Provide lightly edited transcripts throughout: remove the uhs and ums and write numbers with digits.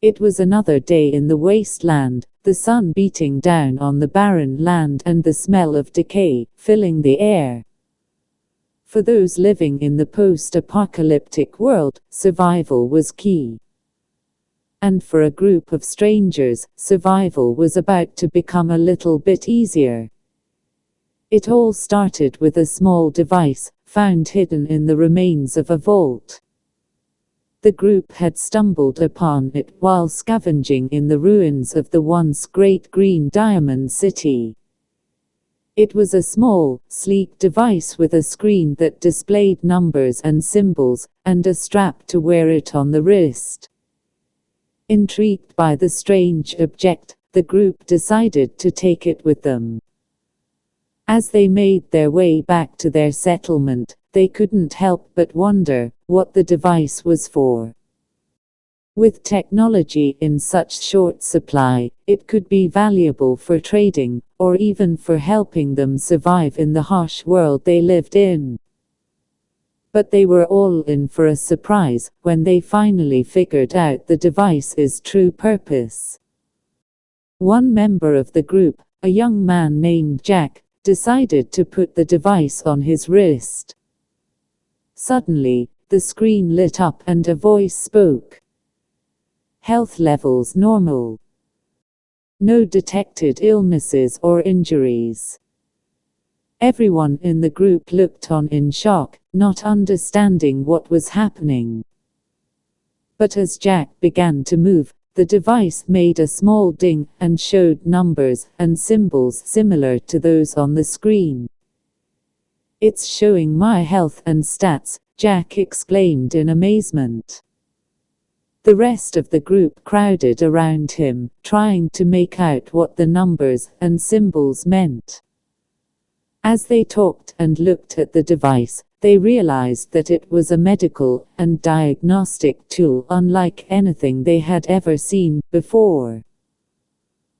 It was another day in the wasteland, the sun beating down on the barren land and the smell of decay filling the air. For those living in the post-apocalyptic world, survival was key. And for a group of strangers, survival was about to become a little bit easier. It all started with a small device, found hidden in the remains of a vault. The group had stumbled upon it while scavenging in the ruins of the once great green diamond city. It was a small, sleek device with a screen that displayed numbers and symbols, and a strap to wear it on the wrist. Intrigued by the strange object, the group decided to take it with them. As they made their way back to their settlement, they couldn't help but wonder what the device was for. With technology in such short supply, it could be valuable for trading, or even for helping them survive in the harsh world they lived in. But they were all in for a surprise when they finally figured out the device's true purpose. One member of the group, a young man named Jack, decided to put the device on his wrist. Suddenly, the screen lit up and a voice spoke. Health levels normal. No detected illnesses or injuries. Everyone in the group looked on in shock, not understanding what was happening. But as Jack began to move, the device made a small ding and showed numbers and symbols similar to those on the screen. "It's showing my health and stats," Jack exclaimed in amazement. The rest of the group crowded around him, trying to make out what the numbers and symbols meant. As they talked and looked at the device, they realized that it was a medical and diagnostic tool unlike anything they had ever seen before.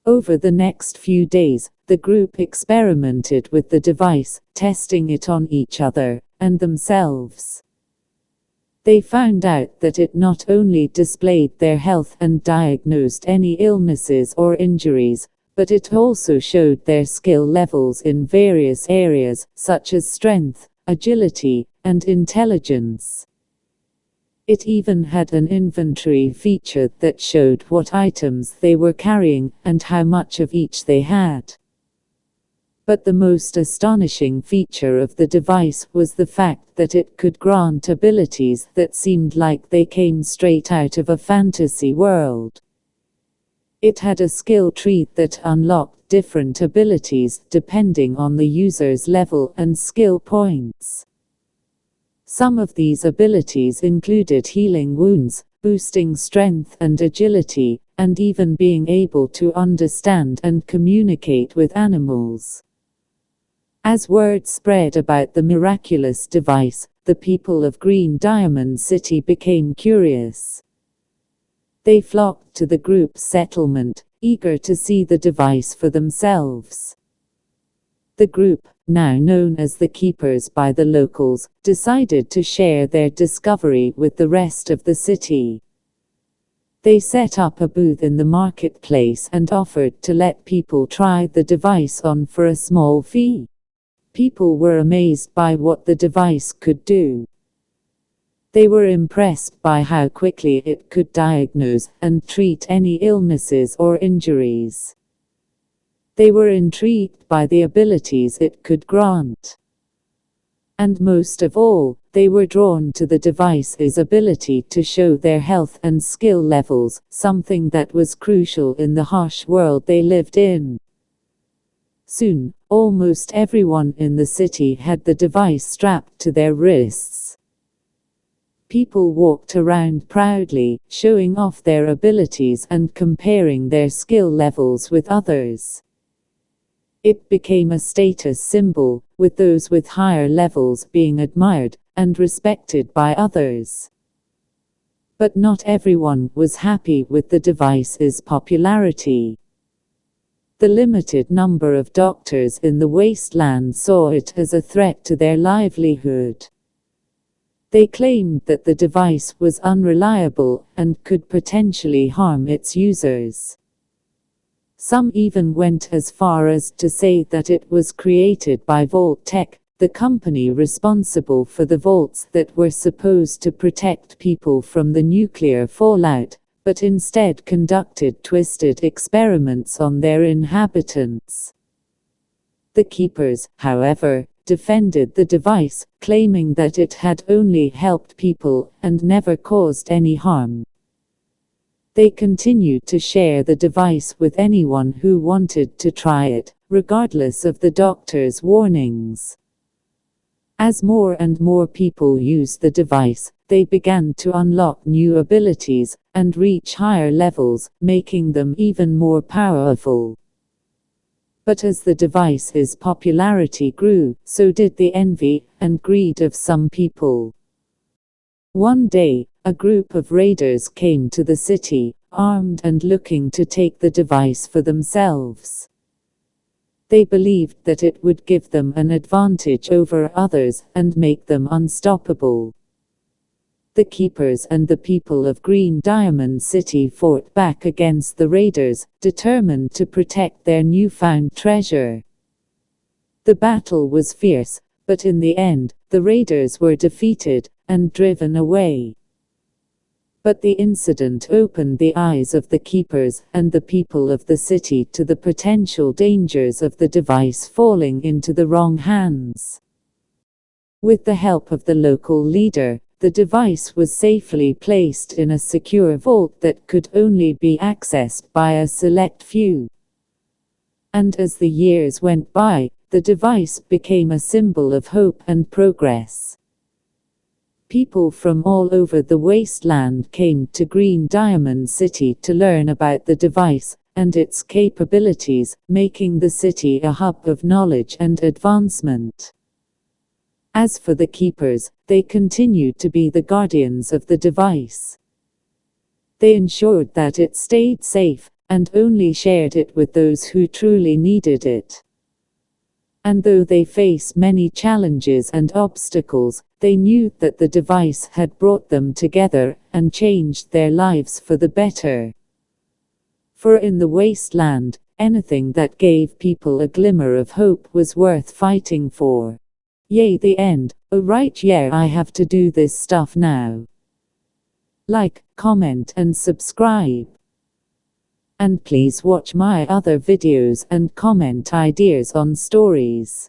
Over the next few days, the group experimented with the device, testing it on each other and themselves. They found out that it not only displayed their health and diagnosed any illnesses or injuries, but it also showed their skill levels in various areas, such as strength, agility, and intelligence. It even had an inventory feature that showed what items they were carrying and how much of each they had. But the most astonishing feature of the device was the fact that it could grant abilities that seemed like they came straight out of a fantasy world. It had a skill tree that unlocked different abilities depending on the user's level and skill points. Some of these abilities included healing wounds, boosting strength and agility, and even being able to understand and communicate with animals. As word spread about the miraculous device, the people of Green Diamond City became curious. They flocked to the group's settlement, eager to see the device for themselves. The group, now known as the Keepers by the locals, decided to share their discovery with the rest of the city. They set up a booth in the marketplace and offered to let people try the device on for a small fee. People were amazed by what the device could do. They were impressed by how quickly it could diagnose and treat any illnesses or injuries. They were intrigued by the abilities it could grant. And most of all, they were drawn to the device's ability to show their health and skill levels, something that was crucial in the harsh world they lived in. Soon, almost everyone in the city had the device strapped to their wrists. People walked around proudly, showing off their abilities and comparing their skill levels with others. It became a status symbol, with those with higher levels being admired and respected by others. But not everyone was happy with the device's popularity. The limited number of doctors in the wasteland saw it as a threat to their livelihood. They claimed that the device was unreliable and could potentially harm its users. Some even went as far as to say that it was created by Vault-Tec, the company responsible for the vaults that were supposed to protect people from the nuclear fallout, but instead conducted twisted experiments on their inhabitants. The keepers, however, defended the device, claiming that it had only helped people and never caused any harm. They continued to share the device with anyone who wanted to try it, regardless of the doctor's warnings. As more and more people used the device, they began to unlock new abilities and reach higher levels, making them even more powerful. But as the device's popularity grew, so did the envy and greed of some people. One day, a group of raiders came to the city, armed and looking to take the device for themselves. They believed that it would give them an advantage over others and make them unstoppable. The keepers and the people of Green Diamond City fought back against the raiders, determined to protect their newfound treasure. The battle was fierce, but in the end, the raiders were defeated and driven away. But the incident opened the eyes of the keepers and the people of the city to the potential dangers of the device falling into the wrong hands. With the help of the local leader, the device was safely placed in a secure vault that could only be accessed by a select few. And as the years went by, the device became a symbol of hope and progress. People from all over the wasteland came to Green Diamond City to learn about the device and its capabilities, making the city a hub of knowledge and advancement. As for the keepers, they continued to be the guardians of the device. They ensured that it stayed safe, and only shared it with those who truly needed it. And though they faced many challenges and obstacles, they knew that the device had brought them together and changed their lives for the better. For in the wasteland, anything that gave people a glimmer of hope was worth fighting for. Yay, the end. Oh right, yeah, I have to do this stuff now. Like, comment and subscribe. And please watch my other videos and comment ideas on stories.